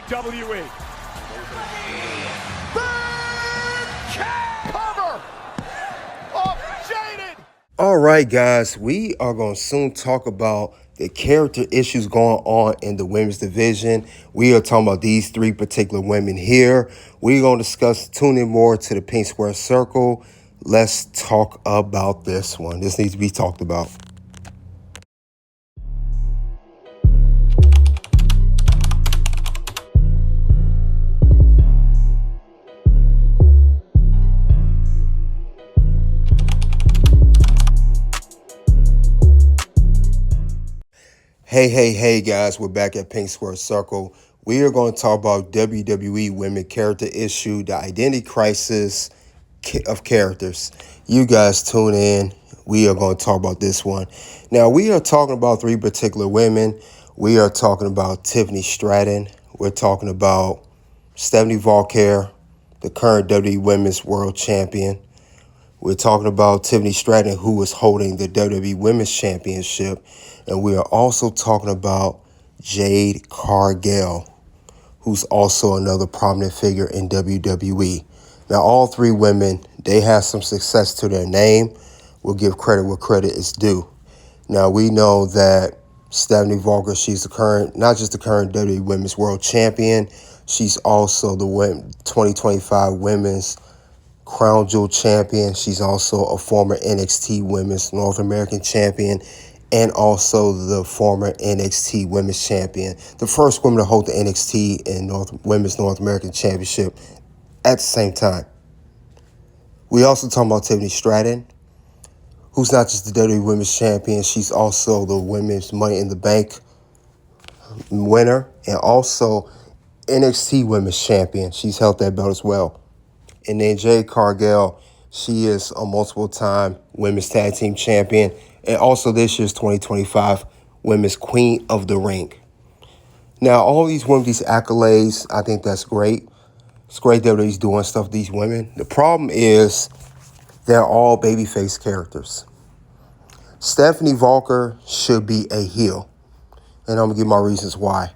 WWE. All right, guys, we are going to soon talk about the character issues going on in the women's division. We are talking about these three particular women here. We're going to discuss tuning more to the Pink Square Circle. Let's talk about this one. This needs to be talked about. Hey, guys, we're back at Pink Square Circle. We are going to talk about WWE women character issue, the identity crisis of characters. You guys tune in. We are going to talk about this one. Now, we are talking about three particular women. We are talking about Tiffany Stratton. We're talking about Stephanie Vaquer, the current WWE Women's World Champion. We're talking about Tiffany Stratton, who is holding the WWE Women's Championship. And we are also talking about Jade Cargill, who's also another prominent figure in WWE. Now, all three women, they have some success to their name. We'll give credit where credit is due. Now, we know that Stephanie Vaquer, she's the current, not just the current WWE Women's World Champion, she's also the 2025 Women's Crown Jewel Champion. She's also a former NXT Women's North American Champion and also the former NXT Women's Champion. The first woman to hold the NXT and Women's North American Championship at the same time. We also talking about Tiffany Stratton, who's not just the WWE Women's Champion, she's also the Women's Money in the Bank winner and also NXT Women's Champion. She's held that belt as well. And then Jade Cargill, she is a multiple-time Women's Tag Team Champion and also this year's 2025 Women's Queen of the Ring. Now, all these women, these accolades, I think that's great. It's great that he's doing stuff with these women. The problem is they're all babyface characters. Stephanie Vaquer should be a heel, and I'm going to give my reasons why.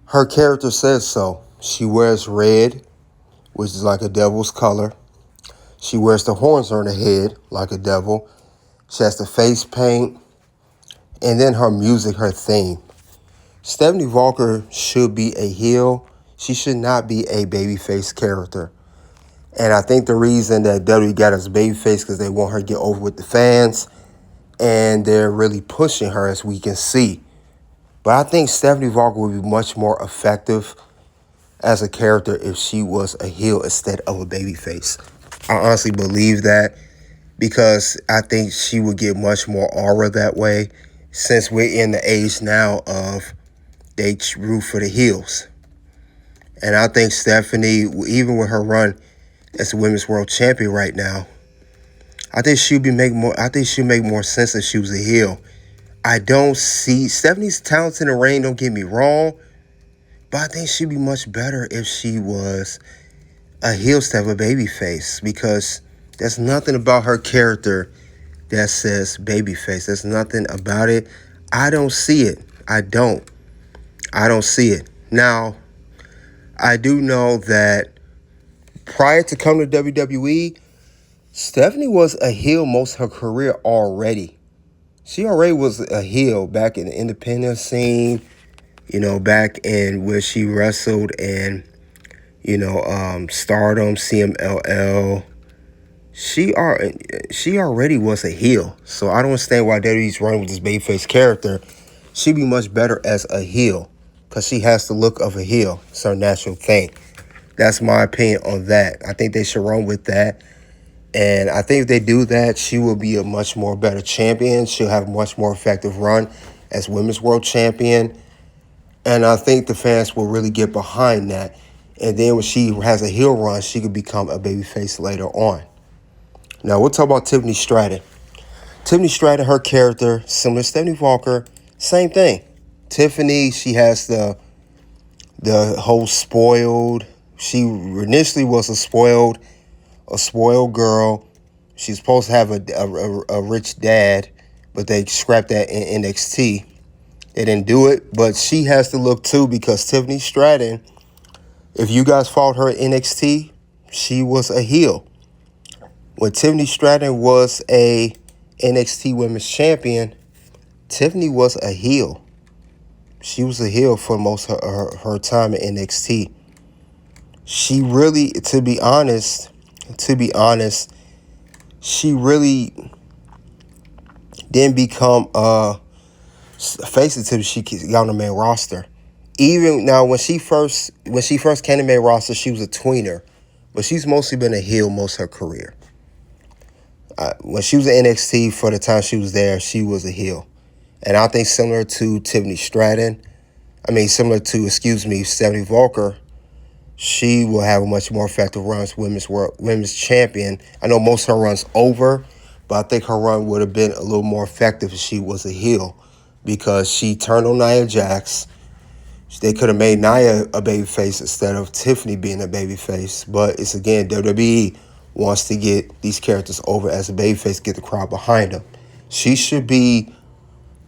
Her character says so. She wears red, which is like a devil's color. She wears the horns on her head like a devil. She has the face paint. And then her music, her theme. Stephanie Vaquer should be a heel. She should not be a babyface character. And I think the reason that WWE got us babyface because they want her to get over with the fans. And they're really pushing her, as we can see. But I think Stephanie Vaquer would be much more effective as a character if she was a heel instead of a babyface. I honestly believe that because I think she would get much more aura that way since we're in the age now of they root for the heels. And I think Stephanie, even with her run as the Women's World Champion right now, I think she'll make more sense if she was a heel. I don't see Stephanie's talented in the ring, don't get me wrong. But I think she'd be much better if she was a heel instead of a babyface because there's nothing about her character that says babyface. There's nothing about it. I don't see it. I don't see it. Now, I do know that prior to coming to WWE, Stephanie was a heel most of her career already. She already was a heel back in the independent scene. Back in where she wrestled in, Stardom, CMLL. She already was a heel. So I don't understand why WWE's running with this babyface character. She'd be much better as a heel because she has the look of a heel. It's her natural thing. That's my opinion on that. I think they should run with that. And I think if they do that, she will be a much more better champion. She'll have a much more effective run as Women's World Champion. And I think the fans will really get behind that. And then when she has a heel run, she could become a babyface later on. Now, we'll talk about Tiffany Stratton. Tiffany Stratton, her character, similar to Stephanie Vaquer, same thing. Tiffany, she has the whole spoiled. She initially was a spoiled girl. She's supposed to have a rich dad, but they scrapped that in NXT. They didn't do it, but she has to look too because Tiffany Stratton, if you guys followed her at NXT, she was a heel. When Tiffany Stratton was a NXT Women's Champion, Tiffany was a heel. She was a heel for most of her time at NXT. She really, to be honest, she really didn't become face until she got on the main roster. Even now, when she first came to the main roster, she was a tweener, but she's mostly been a heel most of her career. When she was in NXT, for the time she was there, she was a heel. And I think similar to Stephanie Vaquer, she will have a much more effective run as women's champion. I know most of her runs over, but I think her run would have been a little more effective if she was a heel because she turned on Nia Jax. They could have made Nia a babyface instead of Tiffany being a babyface. But it's, again, WWE wants to get these characters over as a babyface, get the crowd behind them. She should be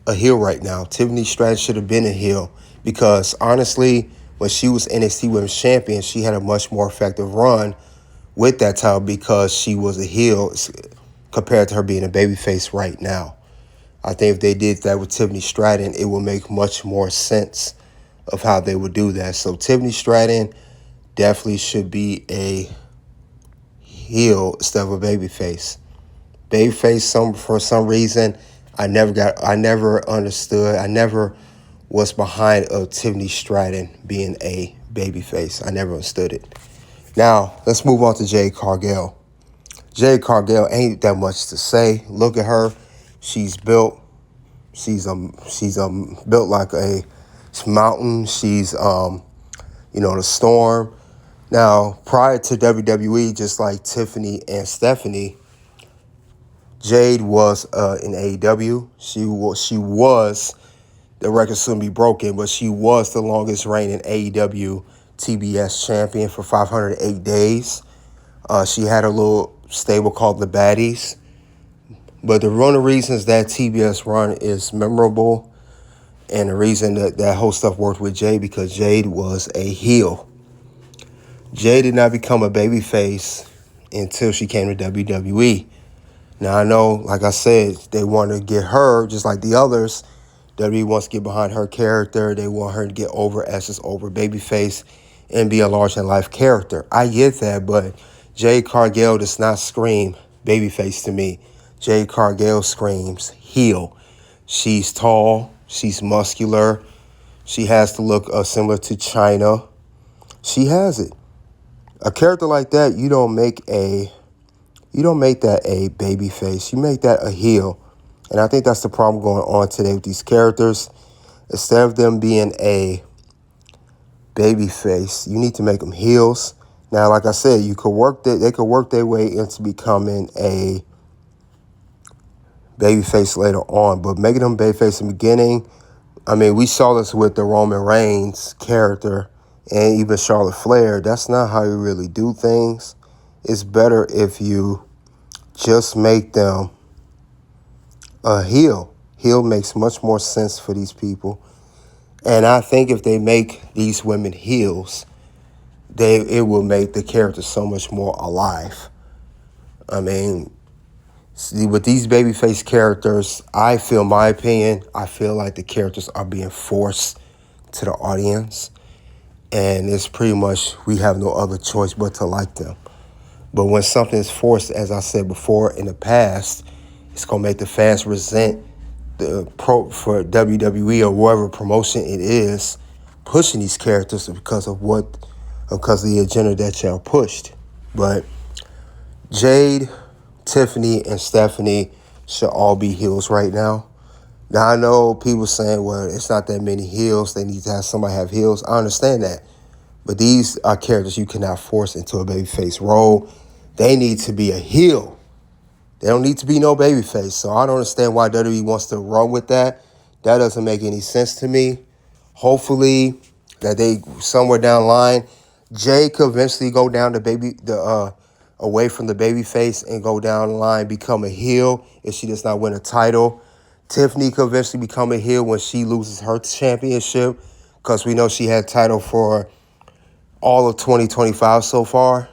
a heel right now. Tiffany Stratton should have been a heel because, honestly, when she was NXT Women's Champion, she had a much more effective run with that title because she was a heel compared to her being a babyface right now. I think if they did that with Tiffany Stratton, it would make much more sense of how they would do that. So Tiffany Stratton definitely should be a heel instead of a babyface. Babyface, for some reason, I never understood. I never was behind Tiffany Stratton being a babyface. I never understood it. Now, let's move on to Jade Cargill. Jade Cargill ain't that much to say. Look at her. She's built. She's built like a mountain. She's the Storm. Now, prior to WWE, just like Tiffany and Stephanie, Jade was in AEW. She was, the record soon be broken, but she was the longest reigning AEW TBS champion for 508 days. She had a little stable called the Baddies. But one of the reasons that TBS run is memorable and the reason that whole stuff worked with Jade because Jade was a heel. Jade did not become a babyface until she came to WWE. Now, I know, like I said, they want to get her, just like the others. WWE wants to get behind her character. They want her to get over as this over babyface and be a large-in-life character. I get that, but Jade Cargill does not scream babyface to me. Jade Cargill screams heel. She's tall. She's muscular. She has the look similar to Chyna. She has it. A character like that, you don't make that a baby face. You make that a heel. And I think that's the problem going on today with these characters. Instead of them being a baby face, you need to make them heels. Now, like I said, they could work their way into becoming a baby face later on. But making them baby face in the beginning, we saw this with the Roman Reigns character and even Charlotte Flair. That's not how you really do things. It's better if you just make them a heel. Heel makes much more sense for these people. And I think if they make these women heels, it will make the character so much more alive. With these babyface characters, I feel like the characters are being forced to the audience. And it's pretty much, we have no other choice but to like them. But when something is forced, as I said before in the past, it's going to make the fans resent for WWE or whatever promotion it is pushing these characters because of the agenda that y'all pushed. But Jade, Tiffany, and Stephanie should all be heels right now. Now, I know people saying, well, it's not that many heels. They need to have somebody have heels. I understand that. But these are characters you cannot force into a babyface role. They need to be a heel. They don't need to be no babyface. So I don't understand why WWE wants to run with that. That doesn't make any sense to me. Hopefully that they, somewhere down the line, Jay could eventually go down away from the babyface and go down the line, become a heel if she does not win a title. Tiffany could eventually become a heel when she loses her championship, because we know she had title for all of 2025 so far.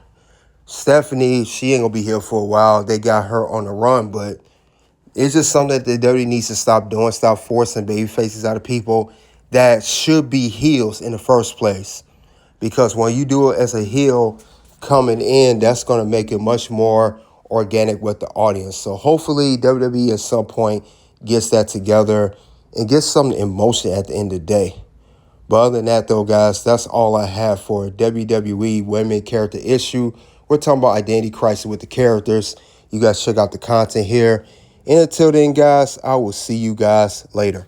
Stephanie, she ain't going to be here for a while. They got her on the run, but it's just something that the WWE needs to stop doing, stop forcing baby faces out of people that should be heels in the first place. Because when you do it as a heel coming in, that's going to make it much more organic with the audience. So hopefully WWE at some point gets that together and gets some emotion at the end of the day. But other than that, though, guys, that's all I have for WWE Women Character Issue. We're talking about identity crisis with the characters. You guys check out the content here. And until then, guys, I will see you guys later.